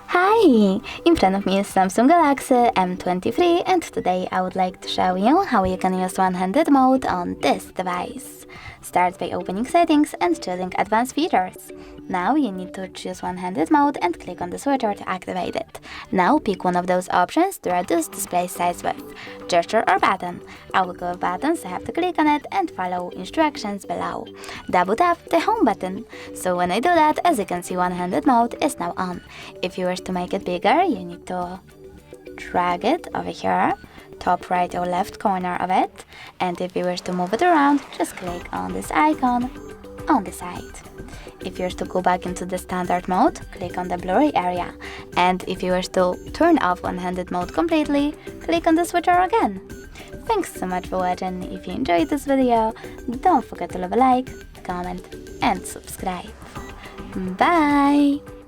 Hi! In front of me is Samsung Galaxy M23 and today I would like to show you how you can use one-handed mode on this device. Start by opening settings and choosing advanced features. Now you need to choose one-handed mode and click on the switcher to activate it. Now pick one of those options to reduce display size width, gesture or button. I will go with button, so I have to click on it and follow instructions below. Double tap the home button. So when I do that, as you can see, one-handed mode is now on. If you wish to make it bigger, you need to drag it over here, top right or left corner of it, and if you wish to move it around, just click on this icon on the side. If you wish to go back into the standard mode, click on the blurry area, and if you wish to turn off one-handed mode completely, click on the switcher again. Thanks so much for watching. If you enjoyed this video, don't forget to leave a like, comment and subscribe. Bye!